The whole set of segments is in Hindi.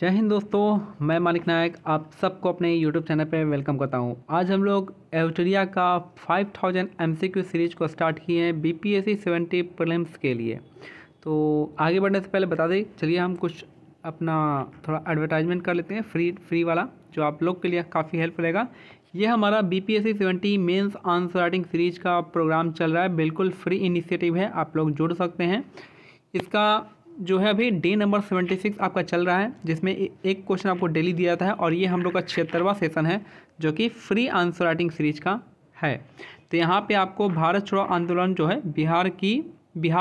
जय हिंद दोस्तों, मैं मानिक नायक आप सबको अपने यूट्यूब चैनल पे वेलकम करता हूँ। आज हम लोग एवटरिया का 5000 MCQ सीरीज को स्टार्ट किए हैं BPSC 70 प्रीलिम्स के लिए। तो आगे बढ़ने से पहले बता दें, चलिए हम कुछ अपना थोड़ा एडवर्टाइजमेंट कर लेते हैं फ्री वाला, जो आप लोग के लिए काफ़ी हेल्प रहेगा। ये हमारा BPSC 70 mains answer writing series का प्रोग्राम चल रहा है, बिल्कुल फ्री इनिशिएटिव है, आप लोग जुड़ सकते हैं। इसका जो है अभी डे नंबर 76 आपका चल रहा है, जिसमें एक क्वेश्चन आपको डेली दिया जाता है और ये हम लोग का 76वां सेशन है जो कि फ्री आंसर राइटिंग सीरीज का है। तो यहाँ पे आपको भारत छोड़ो आंदोलन जो है बिहार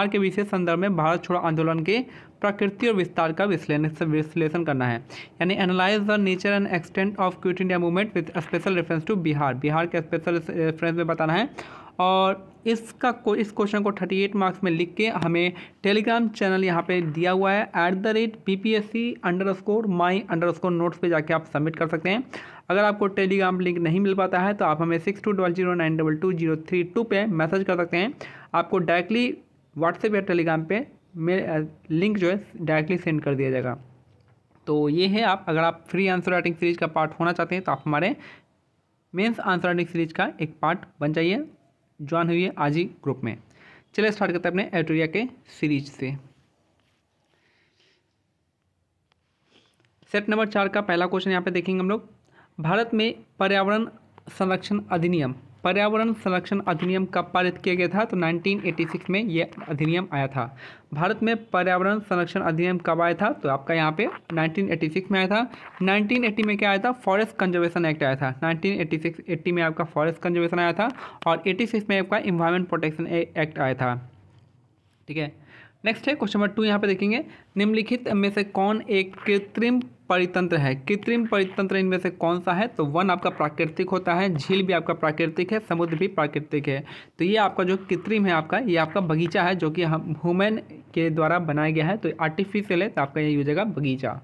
के विशेष संदर्भ में भारत छोड़ो आंदोलन के प्रकृति और विस्तार का विश्लेषण करना है, यानी analyse the nature and extent of quit India movement with special reference to Bihar के स्पेशल रेफरेंस में बताना है। और इस क्वेश्चन को 38 मार्क्स में लिख के हमें टेलीग्राम चैनल यहाँ पे दिया हुआ है @BPSC_my_notes पे जाके आप सबमिट कर सकते हैं। अगर आपको टेलीग्राम लिंक नहीं मिल पाता है तो आप हमें 6200922032 पे मैसेज कर सकते हैं। आपको डायरेक्टली व्हाट्सएप या टेलीग्राम पे लिंक जो है डायरेक्टली सेंड कर दिया जाएगा। तो ये है, आप अगर आप फ्री आंसर राइटिंग सीरीज का पार्ट होना चाहते हैं तो आप हमारे मेंस आंसर राइटिंग सीरीज का एक पार्ट बन जाइए, ज्वाइन हुई है आज ही ग्रुप में। चलिए स्टार्ट करते हैं अपने एवटरिया के सीरीज से। सेट नंबर 4 का पहला क्वेश्चन यहाँ पे देखेंगे हम लोग। भारत में पर्यावरण संरक्षण अधिनियम कब पारित किया गया था? तो 1986 में ये अधिनियम आया था। भारत में पर्यावरण संरक्षण अधिनियम कब आया था? तो आपका यहाँ पे 1986 में आया था। 1980 में क्या आया था? फॉरेस्ट कंजर्वेशन एक्ट आया था। 1980 में आपका फॉरेस्ट कंजर्वेशन आया था और 86 में आपका इन्वायरमेंट प्रोटेक्शन एक्ट आया था। ठीक है, नेक्स्ट है क्वेश्चन नंबर 2। यहाँ पे देखेंगे, निम्नलिखित में से कौन एक कृत्रिम परितंत्र है? कृत्रिम परितंत्र इनमें से कौन सा है? तो वन आपका प्राकृतिक होता है, झील भी आपका प्राकृतिक है, समुद्र भी प्राकृतिक है। तो ये आपका जो कृत्रिम है आपका, ये आपका बगीचा है जो कि हम ह्यूमन के द्वारा बनाया गया है, तो आर्टिफिशियल है, तो आपका ये हो जाएगा बगीचा।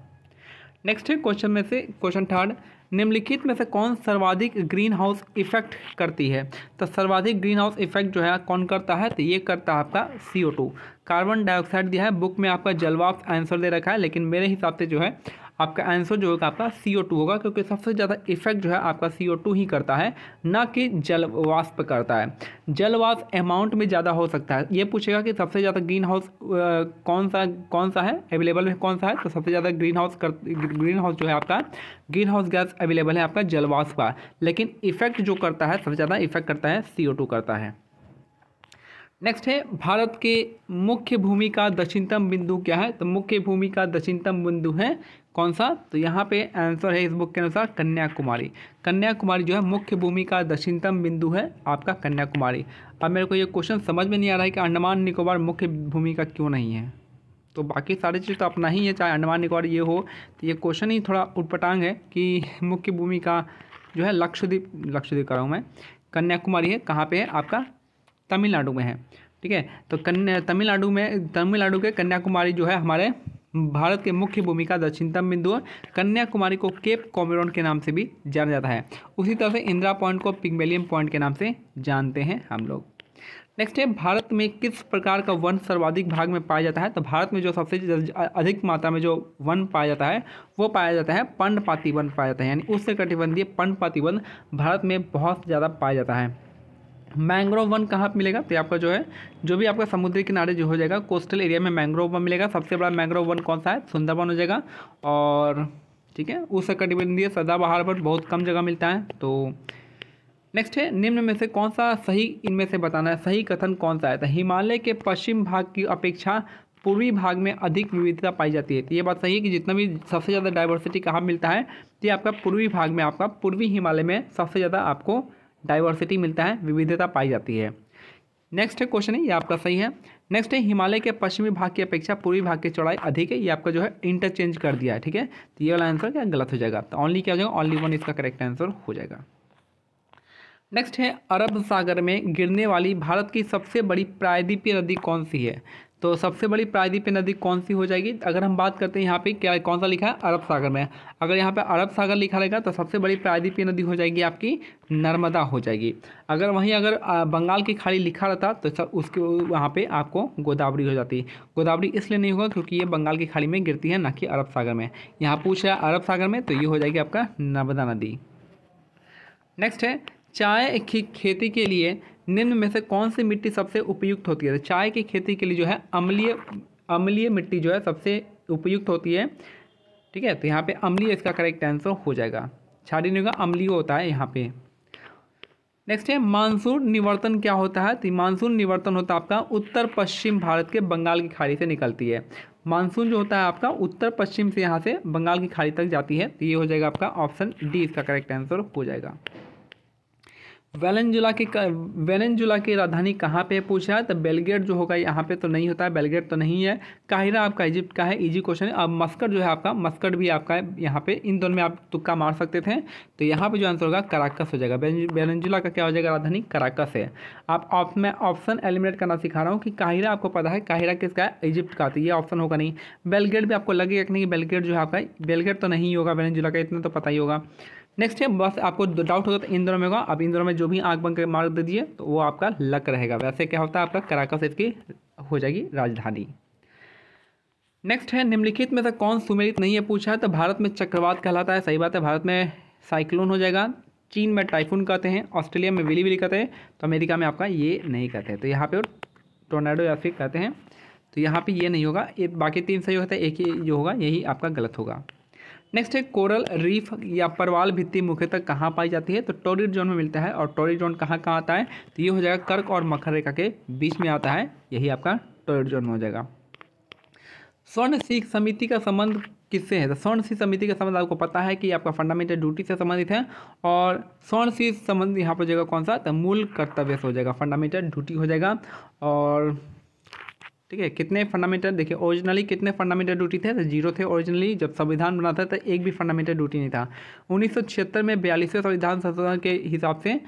नेक्स्ट है क्वेश्चन थर्ड, निम्नलिखित में से कौन सर्वाधिक ग्रीन हाउस इफेक्ट करती है? तो सर्वाधिक ग्रीन हाउस इफेक्ट जो है कौन करता है? तो ये करता है आपका CO2, कार्बन डाइऑक्साइड दिया है। बुक में आपका जलवाष्प आंसर दे रखा है, लेकिन मेरे हिसाब से जो है आपका आंसर जो होगा आपका CO2 होगा, क्योंकि सबसे ज़्यादा इफेक्ट जो है आपका CO2 ही करता है, ना कि जलवाष्प करता है। जलवाष्प अमाउंट में ज़्यादा हो सकता है। ये पूछेगा कि सबसे ज़्यादा ग्रीन हाउस कौन सा है अवेलेबल में, कौन सा है? तो सबसे ज़्यादा ग्रीन हाउस जो है आपका ग्रीन हाउस गैस अवेलेबल है आपका जलवाष्प का, लेकिन इफेक्ट जो करता है सबसे ज़्यादा इफेक्ट करता है CO2 करता है। नेक्स्ट है, भारत के मुख्य भूमि का दक्षिणतम बिंदु क्या है? तो मुख्य भूमि का दक्षिणतम बिंदु है कौन सा? तो यहाँ पे आंसर है इस बुक के अनुसार कन्याकुमारी। कन्याकुमारी जो है मुख्य भूमि का दक्षिणतम बिंदु है आपका कन्याकुमारी। अब मेरे को ये क्वेश्चन समझ में नहीं आ रहा है कि अंडमान निकोबार मुख्य भूमि का क्यों नहीं है। तो बाकी सारी चीज़ तो अपना ही है, चाहे अंडमान निकोबार ये हो, तो ये क्वेश्चन ही थोड़ा उटपटांग है कि मुख्य भूमि का जो है लक्षद्वीप कर रहा हूँ मैं, कन्याकुमारी है। कहाँ पे है? आपका तमिलनाडु में है। ठीक है, तो तमिलनाडु के कन्याकुमारी जो है हमारे भारत के मुख्य भूमि का दक्षिणतम बिंदु है। कन्याकुमारी को केप कॉमोरोन के नाम से भी जाना जाता है। उसी तरह से इंदिरा पॉइंट को पिग्मेलियन पॉइंट के नाम से जानते हैं हम लोग। नेक्स्ट है, भारत में किस प्रकार का वन सर्वाधिक भाग में पाया जाता है? तो भारत में जो सबसे अधिक मात्रा में जो वन पाया जाता है वो पाया जाता है पर्णपाती वन पाया जाता है, यानी उष्णकटिबंधीय पर्णपाती वन भारत में बहुत ज़्यादा पाया जाता है। मैंग्रोव वन कहाँ पर मिलेगा? तो आपका जो भी आपका समुद्री किनारे जो हो जाएगा, कोस्टल एरिया में मैंग्रोव वन मिलेगा। सबसे बड़ा मैंग्रोव वन कौन सा है? सुंदरबन हो जाएगा। और ठीक है, उष्णकटिबंधीय सदाबहार पर बहुत कम जगह मिलता है। तो नेक्स्ट है, निम्न में से कौन सा सही इनमें से बताना है, सही कथन कौन सा है? तो हिमालय के पश्चिम भाग की अपेक्षा पूर्वी भाग में अधिक विविधता पाई जाती है। तो ये बात सही है कि जितना भी सबसे ज़्यादा डाइवर्सिटी कहाँ मिलता है, तो ये आपका पूर्वी भाग में, आपका पूर्वी हिमालय में सबसे ज़्यादा आपको डाइवर्सिटी मिलता है, विविधता पाई जाती है। नेक्स्ट है क्वेश्चन है, ये आपका सही है। नेक्स्ट है, हिमालय के पश्चिमी भाग की अपेक्षा पूर्वी भाग की चौड़ाई अधिक है। ये आपका जो है इंटरचेंज कर दिया है। ठीक है, तो ये वाला आंसर क्या गलत हो जाएगा? तो ओनली क्या हो जाएगा? ओनली वन इसका करेक्ट आंसर हो जाएगा। नेक्स्ट है, अरब सागर में गिरने वाली भारत की सबसे बड़ी प्रायद्वीपीय नदी कौन सी है? तो सबसे बड़ी प्रायद्वीपीय नदी कौन सी हो जाएगी? अगर हम बात करते हैं यहाँ पे क्या कौन सा लिखा है, अरब सागर में, अगर यहाँ पे अरब सागर लिखा रहेगा तो सबसे बड़ी प्रायद्वीपीय नदी हो जाएगी आपकी नर्मदा हो जाएगी। अगर वहीं अगर बंगाल की खाड़ी लिखा रहता तो सब उसके वहाँ पे आपको गोदावरी हो जाती। गोदावरी इसलिए नहीं होगा क्योंकि ये बंगाल की खाड़ी में गिरती है, ना कि अरब सागर में। यहाँ पूछ रहा है अरब सागर में, तो ये हो जाएगी आपका नर्मदा नदी। नेक्स्ट है चाय की खेती के लिए निम्न में से कौन सी मिट्टी सबसे उपयुक्त होती है? तो चाय की खेती के लिए जो है अम्लीय मिट्टी जो है सबसे उपयुक्त होती है। ठीक है, तो यहाँ पे अम्लीय इसका करेक्ट आंसर हो जाएगा, क्षारीय नहीं होगा, अम्लीय होता है यहाँ पे। नेक्स्ट है मानसून निवर्तन क्या होता है? तो मानसून निवर्तन होता है आपका उत्तर पश्चिम भारत के बंगाल की खाड़ी से निकलती है। मानसून जो होता है आपका उत्तर पश्चिम से यहाँ से बंगाल की खाड़ी तक जाती है, तो ये हो जाएगा आपका ऑप्शन डी इसका करेक्ट आंसर हो जाएगा। वेनेजुला की राजधानी कहाँ पे पूछा है? तो बेलग्रेड जो होगा यहाँ पे तो नहीं होता है, बेलग्रेड तो नहीं है। काहिरा आपका इजिप्ट का है, इजी क्वेश्चन है। अब मस्कट जो है आपका, मस्कट भी आपका है यहाँ पे, इन दोनों में आप तुक्का मार सकते थे। तो यहाँ पे जो आंसर होगा कराकस हो जाएगा। वेनेजुला का क्या हो जाएगा? राजधानी कराकस है। आप मैं ऑप्शन एलिमिनेट करना सिखा रहा हूँ कि काहिरा आपको पता है, काहिरा किसका है? इजिप्ट का, तो ये ऑप्शन होगा नहीं। बेलग्रेड भी आपको लगेगा कि नहीं, बेलग्रेड जो है आपका, बेलग्रेड तो नहीं होगा वेनेजुला का, इतना तो पता ही होगा। नेक्स्ट है, बस आपको डाउट होगा तो इन दोनों में होगा। अब इन दोनों में जो भी आंख बंद कर मार्क दे दीजिए तो वो आपका लक रहेगा। वैसे क्या होता है आपका कराकस इसकी हो जाएगी राजधानी। नेक्स्ट है निम्नलिखित में से कौन सुमेलित नहीं है पूछा है? तो भारत में चक्रवात कहलाता है, सही बात है। भारत में साइक्लोन हो जाएगा। चीन में टाइफून कहते हैं, ऑस्ट्रेलिया में विली विली कहते हैं, तो अमेरिका में आपका ये नहीं कहते हैं। तो यहाँ पे टोर्नाडो या फिर कहते हैं, तो यहाँ पे ये नहीं होगा। ये बाकी तीन सही होता है, एक ही जो होगा यही आपका गलत होगा। नेक्स्ट है कोरल रीफ या परवाल भित्ति मुख्यतः कहाँ पाई जाती है? तो टोरिड जोन में मिलता है। और टोरिड जोन कहाँ कहाँ आता है? तो ये हो जाएगा कर्क और मकर रेखा के बीच में आता है, यही आपका टोरिड जोन में हो जाएगा। स्वर्ण सिंह समिति का संबंध किससे है? तो स्वर्ण सिंह समिति का संबंध आपको पता है कि आपका फंडामेंटल ड्यूटी से संबंधित है। और स्वर्ण सिंह संबंध यहाँ पर हो जाएगा कौन सा? तो मूल कर्तव्य से हो जाएगा, फंडामेंटल ड्यूटी हो जाएगा। और ठीक है, कितने फंडामेंटल, देखिए ओरिजिनली कितने फंडामेंटल ड्यूटी थे? तो 0 थे ओरिजिनली। जब संविधान बना था तो एक भी फंडामेंटल ड्यूटी नहीं था। 1976 में 42वें संविधान संशोधन के हिसाब से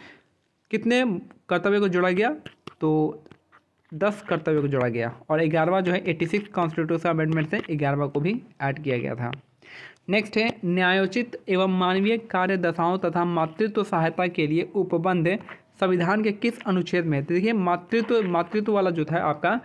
कितने कर्तव्य को जोड़ा गया? तो 10 कर्तव्य को जोड़ा गया। और 11वां जो है 86 कॉन्स्टिट्यूशन अमेंडमेंट से 11वां को भी ऐड किया गया था। नेक्स्ट है न्यायोचित एवं मानवीय कार्य दशाओं तथा मातृत्व सहायता के लिए उपबंध संविधान के किस अनुच्छेद में? तो देखिए मातृत्व वाला जो था आपका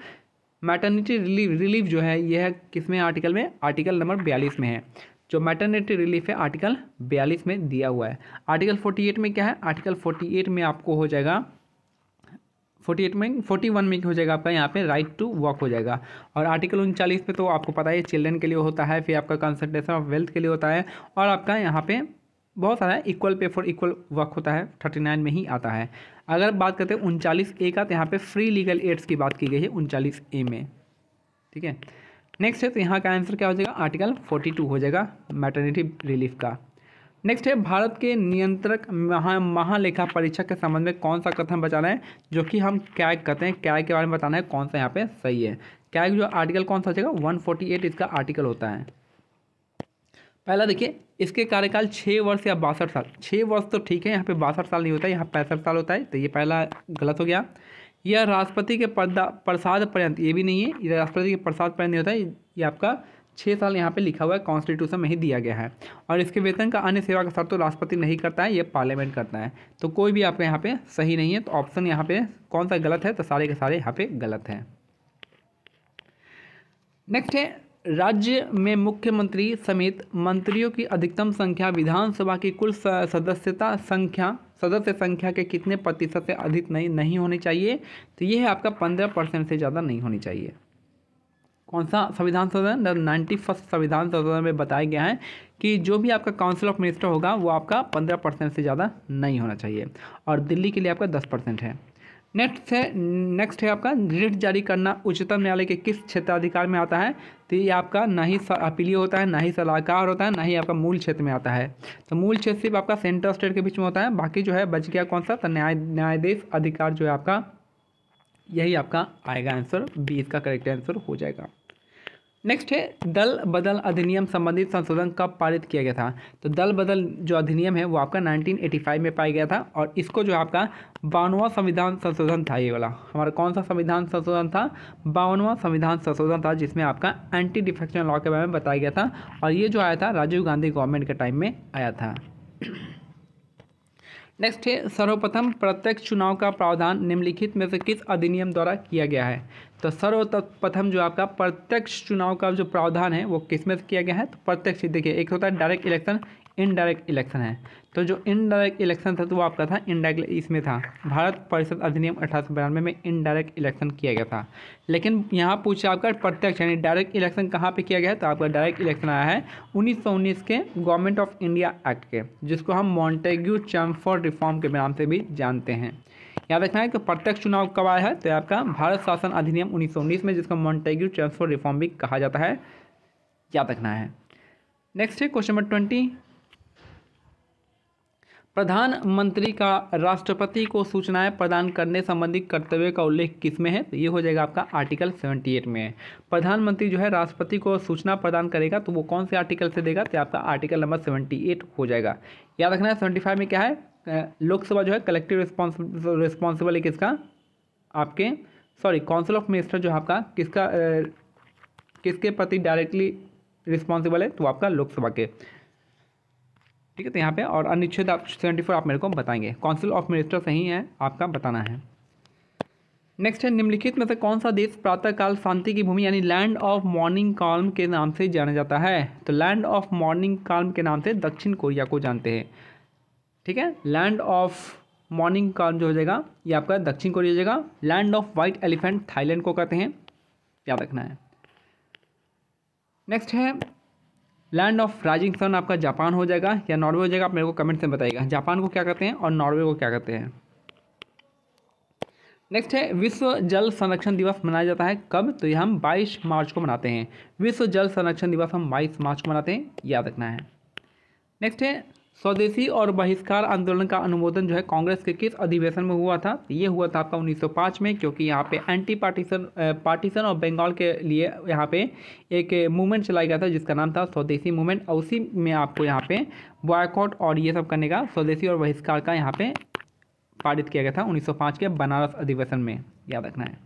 मैटरनिटी रिलीफ जो है यह है किसमें? आर्टिकल में, आर्टिकल नंबर 42 में है। जो मैटरनिटी रिलीफ है आर्टिकल 42 में दिया हुआ है। आर्टिकल 48 में क्या है? आर्टिकल 48 में आपको हो जाएगा 41 में हो जाएगा आपका यहाँ पे राइट टू वर्क हो जाएगा। और आर्टिकल 39 पे तो आपको पता है चिल्ड्रन के लिए होता है, फिर आपका कंसल्टेशन ऑफ वेल्थ के लिए होता है, और आपका यहाँ पे बहुत सारा equal pay for equal work होता है, 39 में ही आता है। अगर बात करते हैं 39A का, तो यहाँ पे फ्री लीगल एड्स की बात की गई है 39A में। ठीक है, नेक्स्ट है, तो यहाँ का आंसर क्या हो जाएगा? आर्टिकल 42 हो जाएगा मैटरनिटी रिलीफ का। नेक्स्ट है भारत के नियंत्रक महालेखा परीक्षक के संबंध में कौन सा कथन बचाना है? जो कि हम कैग कहते हैं, कैग के बारे में बताना है कौन सा यहाँ पे सही है। कैग जो आर्टिकल कौन सा हो जाएगा? 148 इसका आर्टिकल होता है। पहला देखिए, इसके कार्यकाल 6 वर्ष या 62 साल। 6 वर्ष तो ठीक है, यहाँ पे 62 साल नहीं होता है, यहाँ 65 साल होता है, तो ये पहला गलत हो गया। यह राष्ट्रपति के प्रसाद पर्यंत, ये भी नहीं है, ये राष्ट्रपति के प्रसाद पर्यंत नहीं होता है, ये आपका 6 साल यहाँ पे लिखा हुआ है, कॉन्स्टिट्यूशन में ही दिया गया है। और इसके वेतन का अन्य सेवा का शर्त तो राष्ट्रपति नहीं करता है, ये पार्लियामेंट करता है। तो कोई भी आपका यहाँ पे सही नहीं है, तो ऑप्शन यहाँ पे कौन सा गलत है? तो सारे के सारे यहाँ पे गलत हैं। नेक्स्ट है राज्य में मुख्यमंत्री समेत मंत्रियों की अधिकतम संख्या विधानसभा की कुल सदस्य संख्या के कितने प्रतिशत से अधिक नहीं होनी चाहिए? तो ये है आपका 15% से ज़्यादा नहीं होनी चाहिए। कौन सा संविधान संशोधन? 91 संविधान संशोधन में बताया गया है कि जो भी आपका काउंसिल ऑफ मिनिस्टर होगा वो आपका 15% से ज़्यादा नहीं होना चाहिए। और दिल्ली के लिए आपका 10% है। नेक्स्ट है आपका रिट जारी करना उच्चतम न्यायालय के किस क्षेत्राधिकार में आता है? तो ये आपका ना ही अपीलीय होता है, ना ही सलाहकार होता है, ना ही आपका मूल क्षेत्र में आता है। तो मूल क्षेत्र सिर्फ आपका सेंटर स्टेट के बीच में होता है, बाकी जो है बच गया कौन सा? तो न्यायाधीश अधिकार जो है आपका, यही आपका आएगा आंसर बी, इसका करेक्ट आंसर हो जाएगा। नेक्स्ट है दल बदल अधिनियम संबंधित संशोधन कब पारित किया गया था। तो दल बदल जो अधिनियम है वो आपका 1985 में पाया गया था और इसको जो आपका 52वां संविधान संशोधन था। ये वाला हमारा कौन सा संविधान संशोधन था, 52वां संविधान संशोधन था, जिसमें आपका एंटी डिफेक्शन लॉ के बारे में बताया गया था और ये जो आया था राजीव गांधी गवर्नमेंट के टाइम में आया था। नेक्स्ट है सर्वप्रथम प्रत्यक्ष चुनाव का प्रावधान निम्नलिखित में से किस अधिनियम द्वारा किया गया है। तो सर्वप्रथम जो आपका प्रत्यक्ष चुनाव का जो प्रावधान है वो किस में से किया गया है। तो प्रत्यक्ष देखिए, एक होता है डायरेक्ट इलेक्शन, इनडायरेक्ट इलेक्शन है। तो जो इनडायरेक्ट इलेक्शन था तो वो आपका था इनडायरेक्ट, इसमें था भारत परिषद अधिनियम 1892 में इनडायरेक्ट इलेक्शन किया गया था। लेकिन यहाँ पूछा आपका प्रत्यक्ष यानी डायरेक्ट इलेक्शन कहाँ पे किया गया है। तो आपका डायरेक्ट इलेक्शन आया है 1919 के गवर्नमेंट ऑफ इंडिया एक्ट के, जिसको हम मॉन्टेग्यू चैमफोर्ड रिफॉर्म के नाम से भी जानते हैं। याद रखना है कि प्रत्यक्ष चुनाव कब आया है। तो आपका भारत शासन अधिनियम 1919 में, जिसको मॉन्टेग्यू चैमफोर्ड रिफॉर्म भी कहा जाता है, याद रखना है। नेक्स्ट है क्वेश्चन नंबर 20, प्रधानमंत्री का राष्ट्रपति को सूचनाएं प्रदान करने संबंधी कर्तव्य का उल्लेख किसमें है। तो ये हो जाएगा आपका आर्टिकल 78 में है। प्रधानमंत्री जो है राष्ट्रपति को सूचना प्रदान करेगा तो वो कौन से आर्टिकल से देगा। तो आपका आर्टिकल नंबर 78 हो जाएगा। याद रखना है 75 में क्या है, लोकसभा जो है कलेक्टिव रिस्पॉन्सिबल है किसका, आपके काउंसिल ऑफ मिनिस्टर जो आपका किसके प्रति डायरेक्टली रिस्पॉन्सिबल है। तो आपका लोकसभा के, ठीक है। तो यहाँ पे और अनुच्छेद 74 आप मेरे को बताएंगे, काउंसिल ऑफ मिनिस्टर सही है आपका बताना है। नेक्स्ट है निम्नलिखित में से कौन सा देश प्रातःकाल शांति की भूमि यानी लैंड ऑफ मॉर्निंग काल्म के नाम से जाना जाता है। तो लैंड ऑफ मॉर्निंग काल्म के नाम से दक्षिण कोरिया को जानते हैं, ठीक है। लैंड ऑफ मॉर्निंग काल्म जो हो जाएगा ये आपका दक्षिण कोरिया हो जाएगा। Land of white elephant Thailand को कहते हैं, याद रखना है। नेक्स्ट है लैंड ऑफ राइजिंग सन आपका जापान हो जाएगा या नॉर्वे हो जाएगा, आप मेरे को कमेंट में बताइएगा जापान को क्या कहते हैं और नॉर्वे को क्या कहते हैं। नेक्स्ट है विश्व जल संरक्षण दिवस मनाया जाता है कब। तो ये हम 22 मार्च को मनाते हैं। विश्व जल संरक्षण दिवस हम 22 मार्च को मनाते हैं, याद रखना है। नेक्स्ट है स्वदेशी और बहिष्कार आंदोलन का अनुमोदन जो है कांग्रेस के किस अधिवेशन में हुआ था। ये हुआ था आपका 1905 में, क्योंकि यहाँ पे एंटी पार्टीशन और बंगाल के लिए यहाँ पे एक मूवमेंट चलाया गया था जिसका नाम था स्वदेशी मूवमेंट, और उसी में आपको यहाँ पे बॉयकॉट और ये सब करने का, स्वदेशी और बहिष्कार का यहाँ पे पारित किया गया था 1905 के बनारस अधिवेशन में, याद रखना है।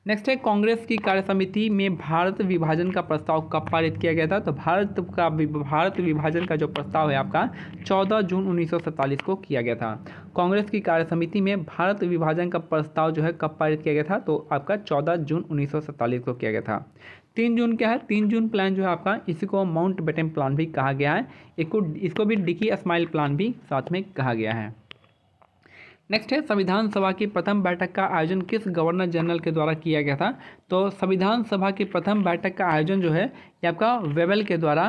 नेक्स्ट है कांग्रेस की कार्य समिति में भारत विभाजन का प्रस्ताव कब पारित किया गया था। तो भारत विभाजन का जो प्रस्ताव है आपका 14 जून 1947 को किया गया था। कांग्रेस की कार्य समिति में भारत विभाजन का प्रस्ताव जो है कब पारित किया गया था। तो आपका 14 जून 1947 को किया गया था। 3 जून क्या है, 3 जून प्लान जो है आपका, इसी को माउंट बेटन प्लान भी कहा गया है, इसको भी डिकी स्माइल प्लान भी साथ में कहा गया है। नेक्स्ट है संविधान सभा की प्रथम बैठक का आयोजन किस गवर्नर जनरल के द्वारा किया गया था। तो संविधान सभा की प्रथम बैठक का आयोजन जो है ये आपका वेबल के द्वारा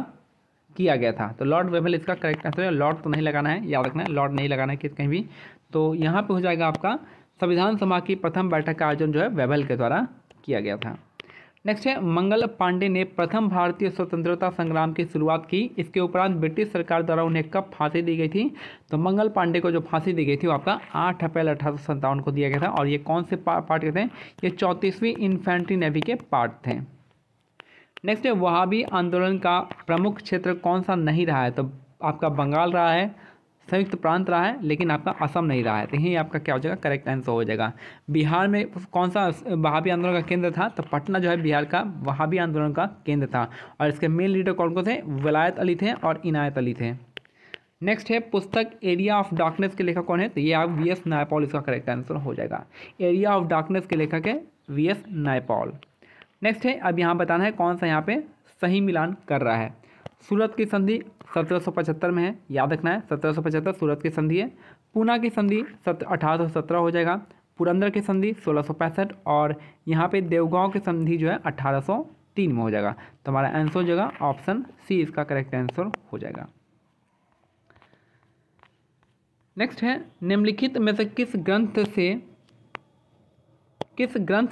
किया गया था। तो लॉर्ड वेबल इसका करेक्ट आंसर है। लॉर्ड तो नहीं लगाना है, याद रखना है, लॉर्ड नहीं लगाना है कहीं भी। तो यहाँ पे हो जाएगा आपका संविधान सभा की प्रथम बैठक का आयोजन जो है वेबल के द्वारा किया गया था। नेक्स्ट है मंगल पांडे ने प्रथम भारतीय स्वतंत्रता संग्राम की शुरुआत की, इसके उपरांत ब्रिटिश सरकार द्वारा उन्हें कब फांसी दी गई थी। तो मंगल पांडे को जो फांसी दी गई थी वो आपका 8 अप्रैल 1857 को दिया गया था, और ये कौन से पार्ट के थे, ये 34वीं इन्फेंट्री नेवी के पार्ट थे। नेक्स्ट है वहाबी आंदोलन का प्रमुख क्षेत्र कौन सा नहीं रहा है। तो आपका बंगाल रहा है, संयुक्त प्रांत रहा है, लेकिन आपका असम नहीं रहा है। तो यही आपका क्या हो जाएगा, करेक्ट आंसर हो जाएगा। बिहार में कौन सा वहाबी आंदोलन का केंद्र था। तो पटना जो है बिहार का वहाबी आंदोलन का केंद्र था, और इसके मेन लीडर कौन कौन थे, विलायत अली थे और इनायत अली थे। नेक्स्ट है पुस्तक एरिया ऑफ डार्कनेस के लेखक कौन है। तो ये आप वी.एस. नायपॉल इसका करेक्ट आंसर हो जाएगा। एरिया ऑफ डार्कनेस के लेखक है वी.एस. नायपॉल। नेक्स्ट है अब यहाँ बताना है कौन सा यहाँ पे सही मिलान कर रहा है। सूरत की संधि 1775 में है, याद रखना है 1775 सूरत की संधि है। पूना की संधि 1817 हो जाएगा। पुरंदर की संधि 1665 और यहाँ पे देवगांव की संधि जो है 1803 में हो जाएगा। तो हमारा आंसर हो जाएगा ऑप्शन सी, इसका करेक्ट आंसर हो जाएगा। नेक्स्ट है निम्नलिखित में से किस ग्रंथ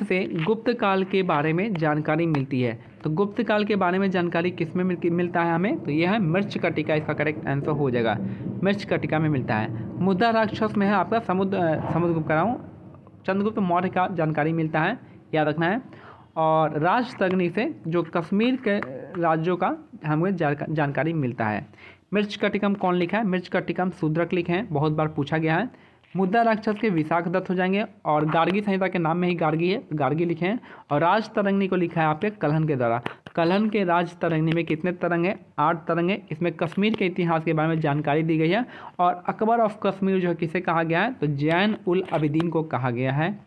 से गुप्त काल के बारे में जानकारी मिलती है। तो गुप्त काल के बारे में जानकारी किस में मिलता है हमें। तो यह है मृच्छक कटिका, इसका करेक्ट आंसर हो जाएगा। मृच्छक कटिका में मिलता है। मुद्रा राक्षस में है आपका समुद्रगुप्त चंद्रगुप्त मौर्य का जानकारी मिलता है, याद रखना है। और राजतरंगिणी से जो कश्मीर के राज्यों का हमें जानकारी मिलता है। मृच्छकटिकम कौन लिखा है? मृच्छकटिकम शूद्रक लिखे हैं, बहुत बार पूछा गया है। मुद्रा राक्षस के विशाख दत्त हो जाएंगे, और गार्गी संहिता के नाम में ही गार्गी है, गार्गी लिखे हैं। और राजतरंगिणी को लिखा है आपके कल्हण के द्वारा। कल्हण के राजतरंगिणी में कितने तरंग हैं? 8 तरंग हैं। इसमें कश्मीर के इतिहास के बारे में जानकारी दी गई है। और अकबर ऑफ कश्मीर जो है किसे कहा गया है? तो जैन उल अबिदीन को कहा गया है।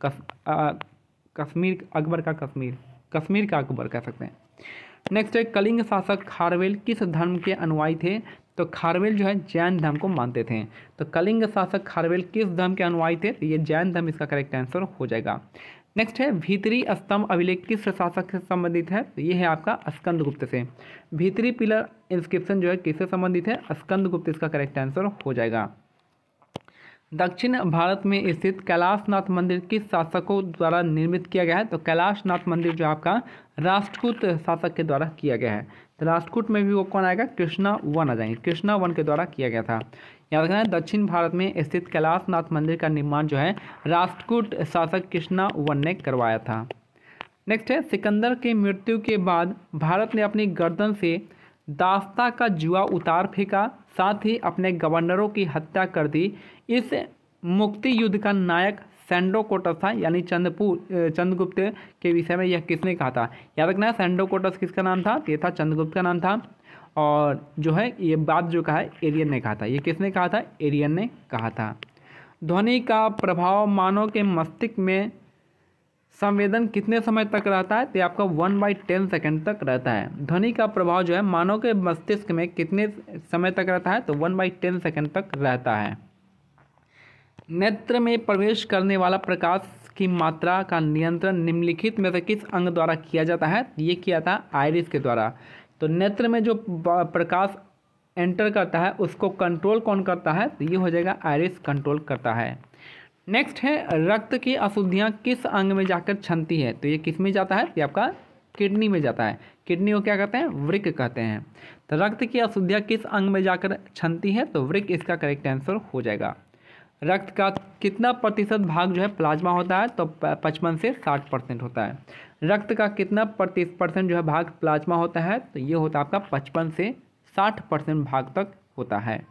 कश्मीर अकबर का कश्मीर का अकबर कह सकते हैं। नेक्स्ट है कलिंग शासक खारवेल किस धर्म के अनुयायी थे? तो खारवेल जो है जैन धर्म को मानते थे। तो कलिंग शासक खारवेल किस धर्म के अनुयायी थे? तो ये जैन धर्म इसका करेक्ट आंसर हो जाएगा। नेक्स्ट है भीतरी स्तंभ अभिलेख किस शासक से संबंधित है? तो ये है आपका स्कंदगुप्त से। भीतरी पिलर इंस्क्रिप्शन जो है किससे संबंधित है? स्कंदगुप्त इसका करेक्ट आंसर हो जाएगा। दक्षिण भारत में स्थित कैलाशनाथ मंदिर किस शासकों द्वारा निर्मित किया गया है? तो कैलाशनाथ मंदिर जो आपका राष्ट्रकूट शासक के द्वारा किया गया है। तो राष्ट्रकूट में भी वो कौन आएगा? कृष्णा वन आ जाएंगे, कृष्णा वन के द्वारा किया गया था। याद रखना है दक्षिण भारत में स्थित कैलाशनाथ मंदिर का निर्माण जो है राष्ट्रकूट शासक कृष्णा वन ने करवाया था। नेक्स्ट है सिकंदर की मृत्यु के बाद भारत ने अपनी गर्दन से दास्ता का जुआ उतार फेंका, साथ ही अपने गवर्नरों की हत्या कर दी। इस मुक्ति युद्ध का नायक सैंडोकोटस था, यानी चंद्रगुप्त के विषय में यह किसने कहा था? याद रखना है सैंडोकोटस किसका नाम था? ये था चंद्रगुप्त का नाम था। और जो है ये बात जो कहा है एरियन ने कहा था। ये किसने कहा था? एरियन ने कहा था। ध्वनि का प्रभाव मानव के मस्तिष्क में संवेदन कितने समय तक रहता है? तो आपका 1/10 सेकेंड तक रहता है। ध्वनि का प्रभाव जो है मानव के मस्तिष्क में कितने समय तक रहता है? तो 1/10 सेकेंड तक रहता है। नेत्र में प्रवेश करने वाला प्रकाश की मात्रा का नियंत्रण निम्नलिखित में से किस अंग द्वारा किया जाता है? ये किया था आइरिस के द्वारा। तो नेत्र में जो प्रकाश एंटर करता है उसको कंट्रोल कौन करता है? तो ये हो जाएगा आइरिस कंट्रोल करता है। नेक्स्ट है रक्त की अशुद्धियाँ किस अंग में जाकर छनती है? तो ये किस में जाता है? ये आपका किडनी में जाता है। किडनी को क्या कहते हैं? वृक्क कहते हैं। तो रक्त की अशुद्धियाँ किस अंग में जाकर छनती है? तो वृक्क इसका करेक्ट आंसर हो जाएगा। रक्त का कितना प्रतिशत भाग जो है प्लाज्मा होता है? तो 55 से 60% होता है। रक्त का कितना % जो है भाग प्लाज्मा होता है? तो ये होता है आपका 55 से 60% भाग तक होता है।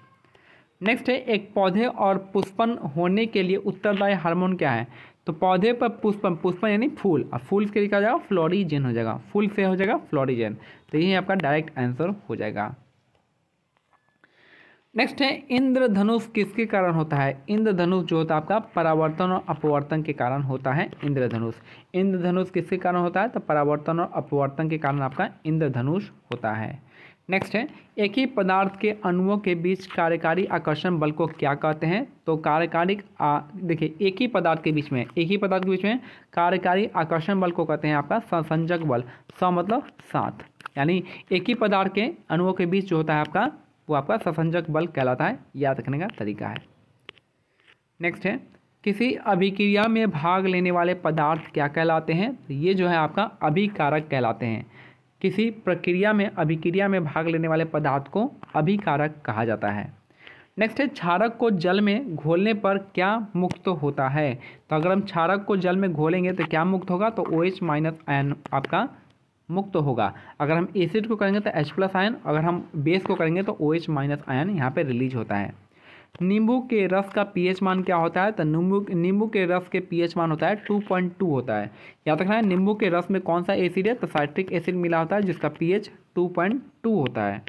नेक्स्ट है एक पौधे और पुष्पन होने के लिए उत्तरदायी हार्मोन क्या है? तो पौधे पर पुष्पन यानी फूल, और फूल के लिखा जाएगा फ्लोरिजेन हो जाएगा, फूल से हो जाएगा फ्लोरिजेन। तो ये आपका डायरेक्ट आंसर हो जाएगा। नेक्स्ट है इंद्रधनुष किसके कारण होता है? इंद्रधनुष जो होता है आपका परावर्तन और अपवर्तन के कारण होता है। इंद्रधनुष किसके कारण होता है? तो परावर्तन और अपवर्तन के कारण आपका इंद्रधनुष होता है। नेक्स्ट है एक ही पदार्थ के अणुओं के बीच कार्यकारी आकर्षण बल को क्या कहते हैं? तो कार्यकारी देखिए एक ही पदार्थ के बीच में कार्यकारी आकर्षण बल को कहते हैं आपका संसंजक बल। मतलब 7, यानी एक ही पदार्थ के अणुओं के बीच जो होता है आपका वो आपका संसंजक बल कहलाता है। याद रखने का तरीका है। नेक्स्ट है किसी अभिक्रिया में भाग लेने वाले पदार्थ क्या कहलाते हैं? तो ये जो है आपका अभिकारक कहलाते हैं। किसी अभिक्रिया में भाग लेने वाले पदार्थ को अभिकारक कहा जाता है। नेक्स्ट है क्षारक को जल में घोलने पर क्या मुक्त होता है? तो अगर हम क्षारक को जल में घोलेंगे तो क्या मुक्त होगा? तो OH- आयन आपका मुक्त होगा। अगर हम एसिड को करेंगे तो H+ आयन, अगर हम बेस को करेंगे तो OH- आयन यहाँ पे रिलीज होता है। नींबू के रस का pH मान क्या होता है? तो नींबू के रस के pH मान होता है 2.2 होता है। याद रखना है नींबू के रस में कौन सा एसिड है? तो साइट्रिक एसिड मिला होता है जिसका pH 2.2 होता है।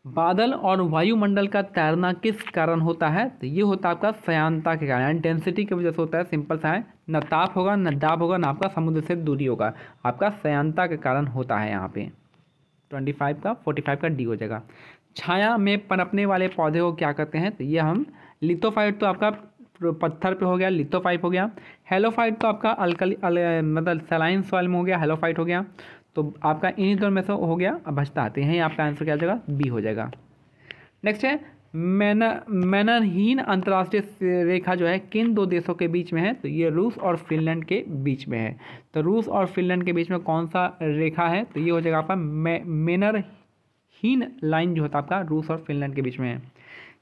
बादल और वायुमंडल का तैरना किस कारण होता है? तो ये होता है आपका श्यानता के कारण, डेंसिटी की वजह से होता है। सिंपल सा है, न ताप होगा न दाब होगा न आपका समुद्र से दूरी होगा, आपका श्यानता के कारण होता है। यहाँ पे 45 का 45 का डी हो जाएगा। छाया में पनपने वाले पौधे को क्या कहते हैं? तो ये हम लिथोफाइट तो आपका पत्थर पे हो गया, लिथोफाइट हो गया। हेलोफाइट तो आपका मतलब सलाइन सॉइल में हो गया, हेलोफाइट हो गया। तो आपका इन्हीं दोनों में से हो गया। अब बचता आते हैं, आपका आंसर क्या हो जाएगा? बी हो जाएगा। नेक्स्ट है मैननहीन अंतर्राष्ट्रीय रेखा जो है किन 2 देशों के बीच में है? तो ये रूस और फिनलैंड के बीच में है। तो रूस और फिनलैंड के बीच में कौन सा रेखा है? तो ये हो जाएगा आपका मैननहीन लाइन जो होता है आपका रूस और फिनलैंड के बीच में है।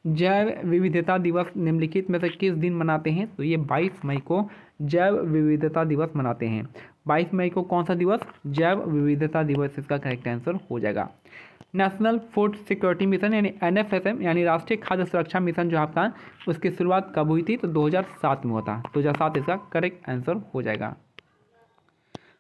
जैव विविधता दिवस निम्नलिखित में से किस दिन मनाते हैं? तो ये 22 मई को जैव विविधता दिवस मनाते हैं? 22 मई को कौन सा दिवस? जैव विविधता दिवस इसका करेक्ट आंसर हो जाएगा। नेशनल फूड सिक्योरिटी मिशन यानी NFSM यानी राष्ट्रीय खाद्य सुरक्षा मिशन जो आपका, उसकी शुरुआत कब हुई थी? तो 2007 में हुआ था। 2007 इसका करेक्ट आंसर हो जाएगा।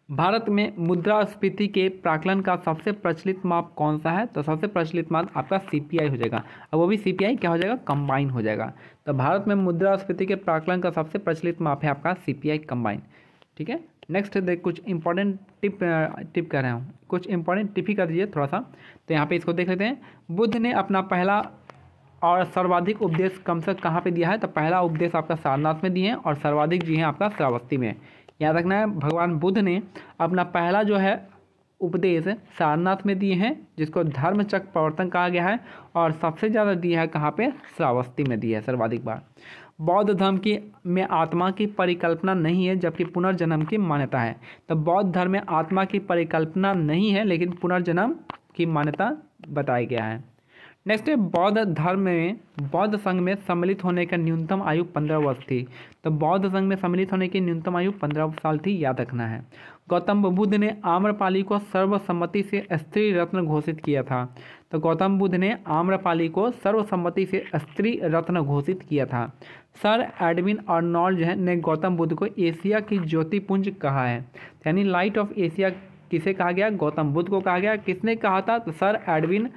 भारत में मुद्रास्फीति के प्राकलन का सबसे प्रचलित माप कौन सा है? तो सबसे प्रचलित माप आपका CPI हो जाएगा। अब वो भी CPI क्या हो जाएगा? कंबाइन हो जाएगा। तो भारत में मुद्रास्फीति के प्राकलन का सबसे प्रचलित माप है आपका CPI कंबाइन। ठीक है, नेक्स्ट देख कुछ इंपॉर्टेंट टिप कर रहा हूँ, कुछ इंपॉर्टेंट टिप ही कर दीजिए थोड़ा सा। तो यहाँ पे इसको देख लेते हैं। बुद्ध ने अपना पहला और सर्वाधिक उपदेश कम से कहाँ पे दिया है? तो पहला उपदेश आपका सारनाथ में दिए हैं और सर्वाधिक जी हैं आपका श्रावस्ती में। याद रखना है, भगवान बुद्ध ने अपना पहला जो है उपदेश सारनाथ में दिए हैं, जिसको धर्मचक्र प्रवर्तन कहा गया है, और सबसे ज़्यादा दिया है कहाँ पे? श्रावस्ती में दिया है सर्वाधिक बार। बौद्ध धर्म की में आत्मा की परिकल्पना नहीं है, जबकि पुनर्जन्म की मान्यता है। तो बौद्ध धर्म में आत्मा की परिकल्पना नहीं है, लेकिन पुनर्जन्म की मान्यता बताया गया है। नेक्स्ट है, बौद्ध धर्म में बौद्ध संघ में सम्मिलित होने का न्यूनतम आयु 15 वर्ष थी। तो बौद्ध संघ में सम्मिलित होने की न्यूनतम आयु 15 साल थी, याद रखना है। गौतम बुद्ध ने आम्रपाली को सर्वसम्मति से स्त्री रत्न घोषित किया था। तो गौतम बुद्ध ने आम्रपाली को सर्वसम्मति से स्त्री रत्न घोषित किया था। सर एडविन आर्नोल्ड ने गौतम बुद्ध को एशिया की ज्योतिपुंज कहा है, यानी लाइट ऑफ एशिया किसे कहा गया? गौतम बुद्ध को कहा गया। किसने कहा था? तो सर एडविन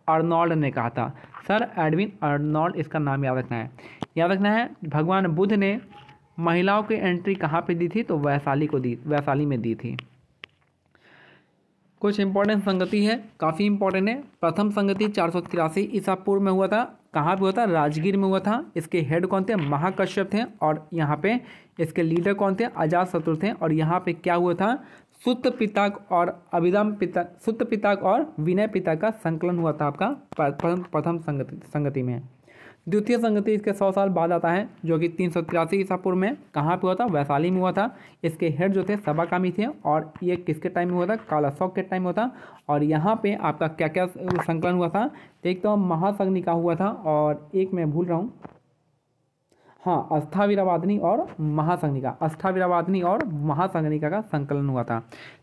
आर्नोल्ड ने कहा था। सर एडविन आर्नोल्ड इसका नाम याद रखना है। याद रखना है, भगवान बुद्ध ने महिलाओं की एंट्री कहाँ पे दी थी? तो वैशाली में दी थी। कुछ इंपॉर्टेंट संगति है, काफ़ी इंपॉर्टेंट है। प्रथम संगति 483 ईसा पूर्व में हुआ था। कहाँ पे हुआ था? राजगीर में हुआ था। इसके हेड कौन थे? महाकश्यप थे। और यहाँ पे इसके लीडर कौन थे? अजातशत्रु थे। और यहाँ पे क्या हुआ था? सुत्त पिताक और विनय पिताक का संकलन हुआ था आपका प्रथम संगति में। द्वितीय संगति इसके 100 साल बाद आता है, जो कि 383 ईसा पूर्व में। कहाँ पे हुआ था? वैशाली में हुआ था। इसके हेड जो थे सबाकामी थे, और ये किसके टाइम में हुआ था? कालाशोक के टाइम में हुआ था। और यहाँ पे आपका क्या क्या संकलन हुआ था? एक तो महासंघनिका हुआ था, और एक मैं भूल रहा हूँ, हाँ, अष्टावीरावादनी और महासंघनिका का संकलन हुआ था।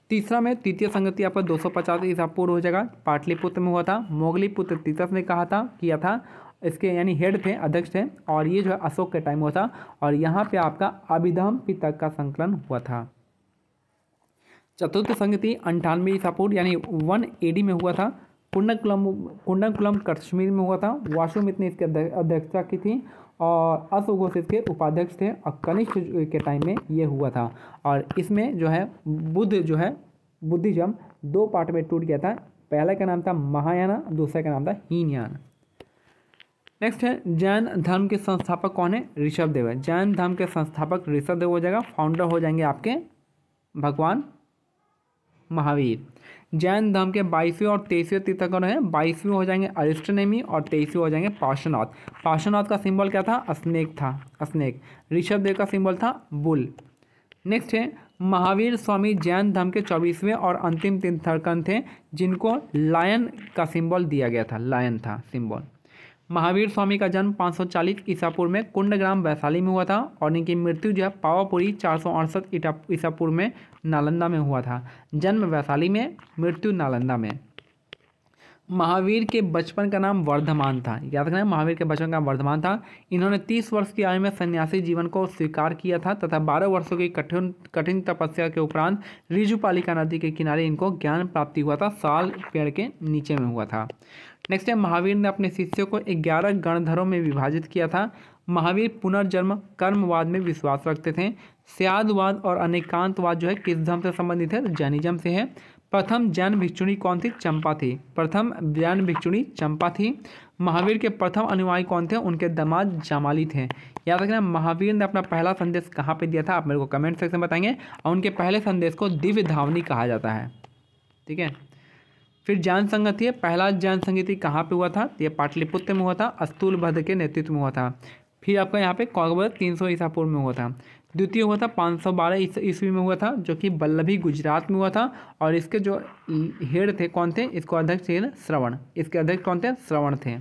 तीसरा में तृतीय संगति आपका 250 ईसा पूर्व हो जाएगा, पाटलिपुत्र में हुआ था। मोगलीपुत्र तीतस ने किया था। इसके यानी हेड थे, अध्यक्ष थे, और ये जो है अशोक के टाइम हुआ था। और यहाँ पे आपका अभिधम पितक का संकलन हुआ था। चतुर्थ संगति 98 ईसा पूर्व यानी 1 AD में हुआ था। कुंडकुलम कश्मीर में हुआ था। वासुमित्र ने इसकी अध्यक्षता की थी, और अशोक इसके उपाध्यक्ष थे। और कनिष्क के टाइम में ये हुआ था। और इसमें जो है बुद्धिज्म 2 पार्ट में टूट गया था। पहला का नाम था महायान, दूसरा का नाम था हीनयान। नेक्स्ट है, जैन धर्म के संस्थापक कौन है? ऋषभदेव है। जैन धर्म के संस्थापक ऋषभदेव हो जाएगा। फाउंडर हो जाएंगे आपके भगवान महावीर। जैन धर्म के 22वें और 23वें तीर्थंकर हैं। 22वें हो जाएंगे अरिष्टनेमी और 23वें हो जाएंगे पार्श्वनाथ। पार्श्वनाथ का सिंबल क्या था? स्नेक। ऋषभदेव का सिंबल था बुल। नेक्स्ट है, महावीर स्वामी जैन धर्म के 24वें और अंतिम तीर्थंकर थे, जिनको लायन का सिंबल दिया गया था। लायन था सिंबल। महावीर स्वामी का जन्म 540 ईसा पूर्व में कुंडग्राम वैशाली में हुआ था, और इनकी मृत्यु जो है पावापुरी 468 ईसा पूर्व में नालंदा में हुआ था। जन्म वैशाली में, मृत्यु नालंदा में। महावीर के बचपन का नाम वर्धमान था। याद रखना है, महावीर के बचपन का नाम वर्धमान था। इन्होंने 30 वर्ष की आयु में सन्यासी जीवन को स्वीकार किया था, तथा 12 वर्षों की कठिन तपस्या के उपरांत ऋजुपालिका नदी के किनारे इनको ज्ञान प्राप्ति हुआ था। साल पेड़ के नीचे में हुआ था। नेक्स्ट है, महावीर ने अपने शिष्यों को 11 गणधरों में विभाजित किया था। महावीर पुनर्जन्म कर्मवाद में विश्वास रखते थे। स्यादवाद और अनेकांतवाद जो है किस धर्म से संबंधित है? जैनिज्म से है। प्रथम जैन भिक्षुणी कौन थी? चंपा थी। प्रथम जैन भिक्षुणी चंपा थी। महावीर के प्रथम अनुयायी कौन थे? उनके दामाद जामाली थे। याद रखना, महावीर ने अपना पहला संदेश कहाँ पे दिया था? आप मेरे को कमेंट सेक्शन में बताएंगे। और उनके पहले संदेश को दिव्य धावनी कहा जाता है। ठीक है। फिर जैन संगति है। पहला जैन संगति कहाँ पे हुआ था? ये पाटलिपुत्र में हुआ था, अस्तुलभद्र के नेतृत्व में हुआ था। फिर आपका यहाँ पे 300 ईसा पूर्व में हुआ था। द्वितीय हुआ था 512 ईस्वी में हुआ था, जो कि बल्लभी गुजरात में हुआ था। और इसके जो हेड थे कौन थे? इसको अध्यक्ष थे श्रवण। इसके अध्यक्ष कौन थे? श्रवण थे।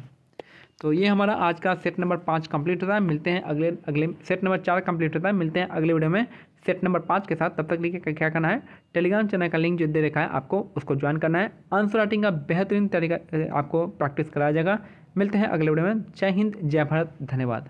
तो ये हमारा आज का सेट नंबर 5 कंप्लीट होता है। मिलते हैं अगले सेट नंबर 4 कंप्लीट होता है। मिलते हैं अगले वीडियो में सेट नंबर 5 के साथ। तब तक देखिए क्या करना है, टेलीग्राम चैनल का लिंक जो दे रखा है आपको उसको ज्वाइन करना है। आंसर राइटिंग का बेहतरीन तरीका आपको प्रैक्टिस कराया जाएगा। मिलते हैं अगले वीडियो में। जय हिंद, जय भारत, धन्यवाद।